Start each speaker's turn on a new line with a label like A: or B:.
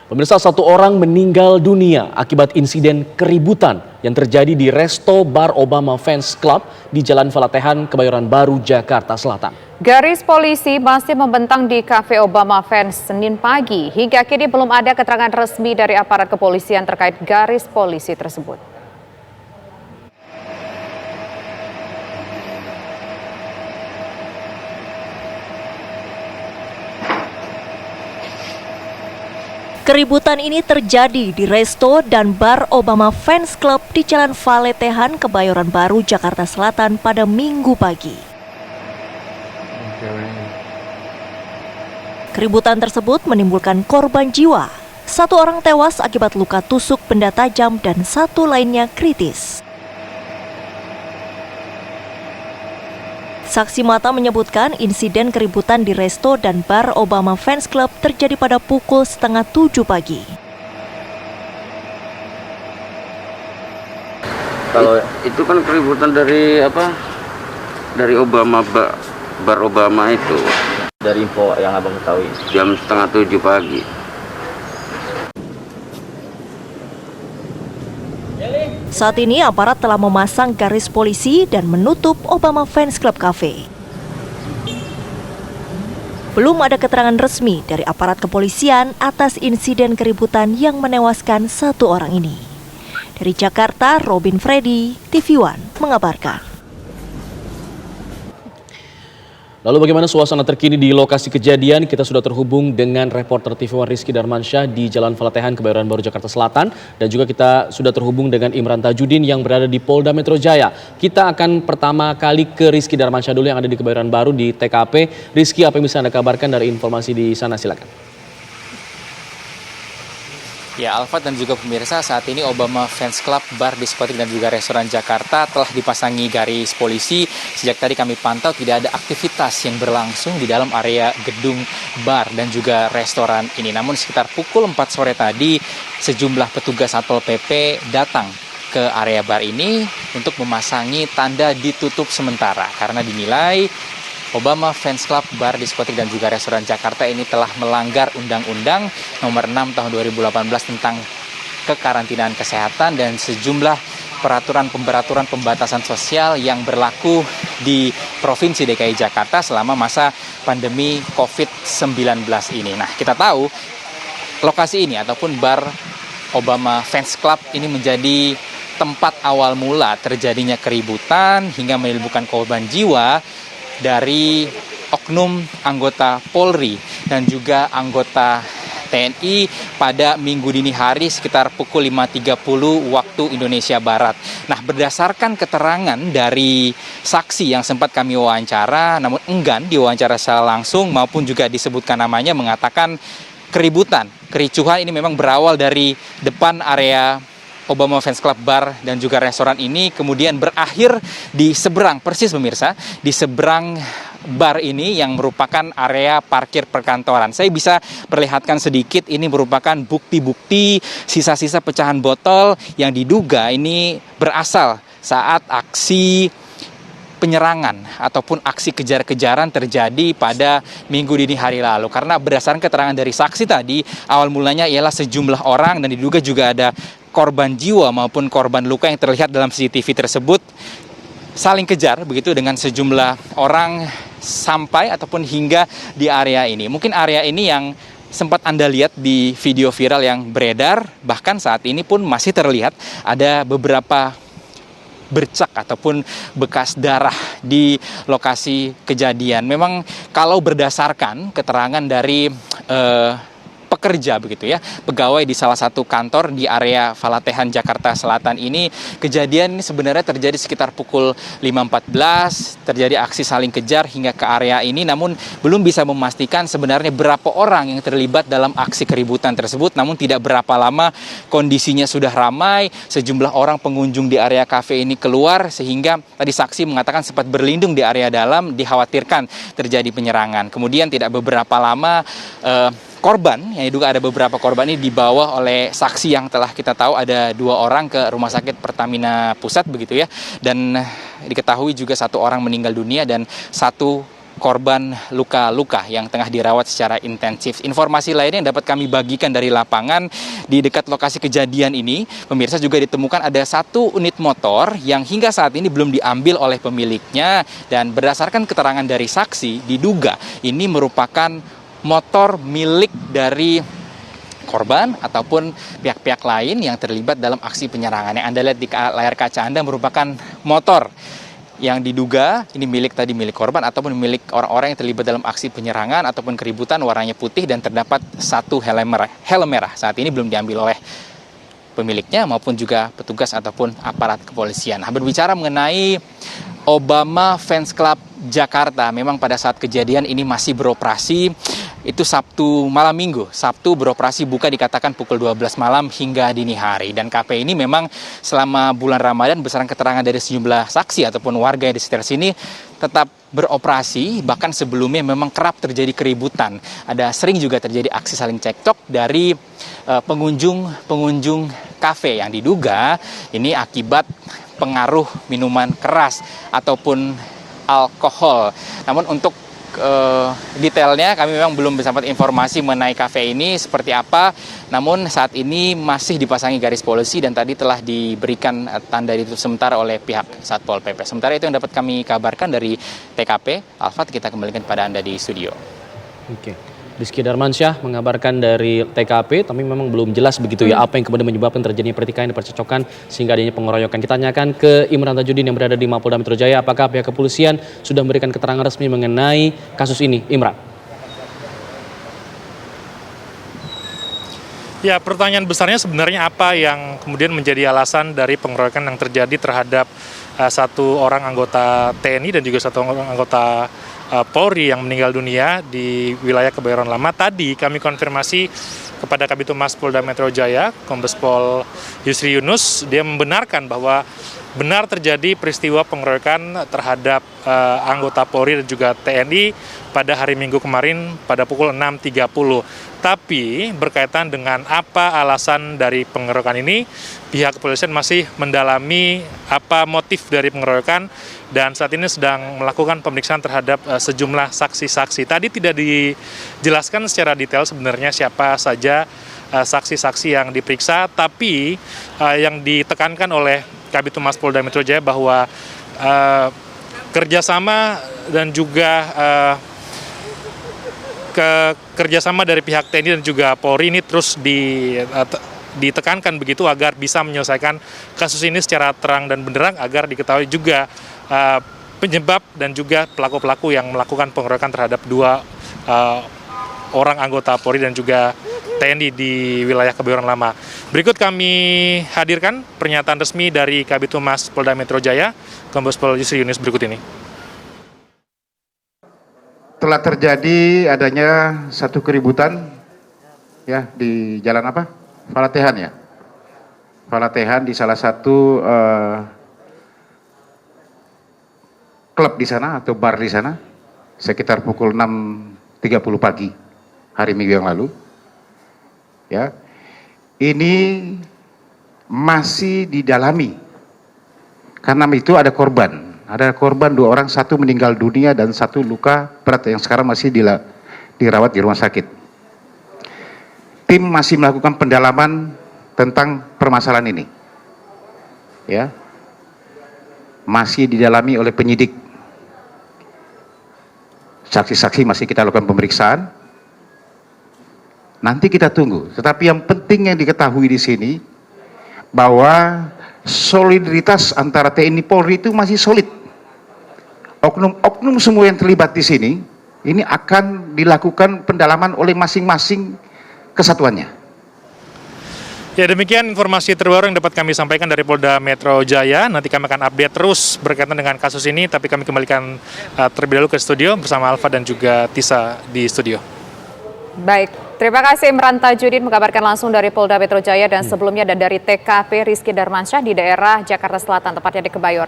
A: Pemirsa, satu orang meninggal dunia akibat insiden keributan yang terjadi di Resto Bar Obama Fans Club di Jalan Falatehan, Kebayoran Baru, Jakarta Selatan.
B: Garis polisi masih membentang di Cafe Obama Fans Senin pagi. Hingga kini belum ada keterangan resmi dari aparat kepolisian terkait garis polisi tersebut.
C: Keributan ini terjadi di Resto dan Bar Obama Fans Club di Jalan Falatehan, Kebayoran Baru, Jakarta Selatan pada Minggu pagi. Keributan tersebut menimbulkan korban jiwa. Satu orang tewas akibat luka tusuk benda tajam dan satu lainnya kritis. Saksi mata menyebutkan insiden keributan di Resto dan Bar Obama Fans Club terjadi pada pukul 6:30 pagi.
D: Kalau itu kan keributan dari apa? Dari Obama Bar Obama itu.
E: Dari info yang abang ketahui.
D: Jam 6:30 pagi.
C: Saat ini aparat telah memasang garis polisi dan menutup Obama Fans Club Cafe. Belum ada keterangan resmi dari aparat kepolisian atas insiden keributan yang menewaskan satu orang ini. Dari Jakarta, Robin Freddy, TV One mengabarkan.
A: Lalu bagaimana suasana terkini di lokasi kejadian? Kita sudah terhubung dengan reporter TV One Rizky Darmansyah di Jalan Falatehan, Kebayoran Baru, Jakarta Selatan. Dan juga kita sudah terhubung dengan Imran Tajudin yang berada di Polda Metro Jaya. Kita akan pertama kali ke Rizky Darmansyah dulu yang ada di Kebayoran Baru di TKP. Rizky, apa yang bisa Anda kabarkan dari informasi di sana? Silakan.
F: Ya, Alfat dan juga pemirsa, saat ini Obama Fans Club, bar, diskotik dan juga restoran Jakarta telah dipasangi garis polisi. Sejak tadi kami pantau tidak ada aktivitas yang berlangsung di dalam area gedung bar dan juga restoran ini. Namun sekitar pukul 4 sore tadi sejumlah petugas Satpol PP datang ke area bar ini untuk memasangi tanda ditutup sementara karena dinilai Obama Fans Club, bar, diskotik dan juga restoran Jakarta ini telah melanggar Undang-Undang Nomor 6 Tahun 2018 tentang kekarantinaan kesehatan dan sejumlah peraturan pembatasan sosial yang berlaku di Provinsi DKI Jakarta selama masa pandemi COVID-19 ini. Nah, kita tahu lokasi ini ataupun bar Obama Fans Club ini menjadi tempat awal mula terjadinya keributan hingga menimbulkan korban jiwa dari oknum anggota Polri dan juga anggota TNI pada Minggu dini hari sekitar pukul 5.30 waktu Indonesia Barat. Nah, berdasarkan keterangan dari saksi yang sempat kami wawancara, namun enggan diwawancara secara langsung maupun juga disebutkan namanya, mengatakan kericuhan ini memang berawal dari depan area Obama Fans Club, bar dan juga restoran ini, kemudian berakhir di seberang, persis pemirsa, di seberang bar ini yang merupakan area parkir perkantoran. Saya bisa perlihatkan sedikit, ini merupakan bukti-bukti sisa-sisa pecahan botol yang diduga ini berasal saat aksi penyerangan ataupun aksi kejar-kejaran terjadi pada Minggu dini hari lalu. Karena berdasarkan keterangan dari saksi tadi, awal mulanya ialah sejumlah orang dan diduga juga ada korban jiwa maupun korban luka yang terlihat dalam CCTV tersebut saling kejar begitu dengan sejumlah orang sampai ataupun hingga di area ini. Mungkin area ini yang sempat Anda lihat di video viral yang beredar, bahkan saat ini pun masih terlihat ada beberapa bercak ataupun bekas darah di lokasi kejadian. Memang kalau berdasarkan keterangan dari pekerja begitu ya, pegawai di salah satu kantor di area Falatehan, Jakarta Selatan ini, kejadian ini sebenarnya terjadi sekitar pukul 5.14, terjadi aksi saling kejar hingga ke area ini, namun belum bisa memastikan sebenarnya berapa orang yang terlibat dalam aksi keributan tersebut. Namun tidak berapa lama kondisinya sudah ramai, sejumlah orang pengunjung di area kafe ini keluar sehingga tadi saksi mengatakan sempat berlindung di area dalam, dikhawatirkan terjadi penyerangan. Kemudian tidak beberapa lama korban, yang diduga ada beberapa korban ini dibawa oleh saksi yang telah kita tahu ada 2 orang ke Rumah Sakit Pertamina Pusat begitu ya, dan diketahui juga 1 orang meninggal dunia dan 1 korban luka-luka yang tengah dirawat secara intensif. Informasi lainnya yang dapat kami bagikan dari lapangan, di dekat lokasi kejadian ini, pemirsa, juga ditemukan ada satu unit motor yang hingga saat ini belum diambil oleh pemiliknya, dan berdasarkan keterangan dari saksi, diduga ini merupakan motor milik dari korban ataupun pihak-pihak lain yang terlibat dalam aksi penyerangan. Yang Anda lihat di layar kaca Anda merupakan motor yang diduga ini milik korban ataupun milik orang-orang yang terlibat dalam aksi penyerangan ataupun keributan, warnanya putih dan terdapat satu helm merah. Saat ini belum diambil oleh pemiliknya maupun juga petugas ataupun aparat kepolisian. Nah, berbicara mengenai Obama Fans Club Jakarta, memang pada saat kejadian ini masih beroperasi. Itu Sabtu malam minggu. Sabtu beroperasi buka dikatakan pukul 12 malam hingga dini hari. Dan kafe ini memang selama bulan Ramadan berdasarkan keterangan dari sejumlah saksi ataupun warga yang di sekitar sini tetap beroperasi. Bahkan sebelumnya memang kerap terjadi keributan. Ada sering juga terjadi aksi saling cekcok dari pengunjung kafe yang diduga ini akibat pengaruh minuman keras ataupun alkohol. Namun untuk detailnya kami memang belum dapat informasi mengenai kafe ini seperti apa, namun saat ini masih dipasangi garis polisi dan tadi telah diberikan tanda ditutup sementara oleh pihak Satpol PP. Sementara itu yang dapat kami kabarkan dari TKP. Alfat, kita kembalikan kepada Anda di studio.
A: Oke. Rizky Darmansyah mengabarkan dari TKP, tapi memang belum jelas begitu ya apa yang kemudian menyebabkan terjadinya pertikaian dan percecokan sehingga adanya pengeroyokan. Kita tanyakan ke Imran Tajudin yang berada di Mapolda Metro Jaya, apakah pihak kepolisian sudah memberikan keterangan resmi mengenai kasus ini, Imran?
G: Ya, pertanyaan besarnya sebenarnya apa yang kemudian menjadi alasan dari pengeroyokan yang terjadi terhadap satu orang anggota TNI dan juga satu orang anggota Polri yang meninggal dunia di wilayah Kebayoran Lama. Tadi kami konfirmasi kepada Kabid Humas Polda Metro Jaya, Kombes Pol Yusri Yunus, dia membenarkan bahwa benar terjadi peristiwa pengeroyokan terhadap anggota Polri dan juga TNI pada hari Minggu kemarin pada pukul 6.30. Tapi berkaitan dengan apa alasan dari pengeroyokan ini, pihak kepolisian masih mendalami apa motif dari pengeroyokan dan saat ini sedang melakukan pemeriksaan terhadap sejumlah saksi-saksi. Tadi tidak dijelaskan secara detail sebenarnya siapa saja saksi-saksi yang diperiksa, tapi yang ditekankan oleh Kabid Humas Polda Metro Jaya bahwa kerjasama dan juga kerjasama dari pihak TNI dan juga Polri ini terus ditekankan begitu agar bisa menyelesaikan kasus ini secara terang dan benderang agar diketahui juga penyebab dan juga pelaku-pelaku yang melakukan pengeroyokan terhadap dua orang anggota Polri dan juga TNI di wilayah Kebayoran Lama. Berikut kami hadirkan pernyataan resmi dari Kabid Humas Polda Metro Jaya, Kombes Pol Yusri Yunus berikut ini.
H: Telah terjadi adanya satu keributan ya di jalan apa? Falatehan ya. Falatehan di salah satu klub di sana atau bar di sana sekitar pukul 6.30 pagi hari Minggu yang lalu. Ya. Ini masih didalami. Karena itu ada korban. Ada korban 2 orang, 1 meninggal dunia dan 1 luka berat yang sekarang masih dirawat di rumah sakit. Tim masih melakukan pendalaman tentang permasalahan ini. Ya. Masih didalami oleh penyidik. Saksi-saksi masih kita lakukan pemeriksaan. Nanti kita tunggu. Tetapi yang penting yang diketahui di sini bahwa solidaritas antara TNI Polri itu masih solid. Oknum-oknum semua yang terlibat di sini ini akan dilakukan pendalaman oleh masing-masing kesatuannya.
G: Ya, demikian informasi terbaru yang dapat kami sampaikan dari Polda Metro Jaya. Nanti kami akan update terus berkaitan dengan kasus ini, tapi kami kembalikan terlebih dahulu ke studio bersama Alfa dan juga Tisa di studio.
B: Baik, terima kasih Imran Tajudin mengabarkan langsung dari Polda Metro Jaya dan sebelumnya dan dari TKP Rizky Darmansyah di daerah Jakarta Selatan, tepatnya di Kebayoran.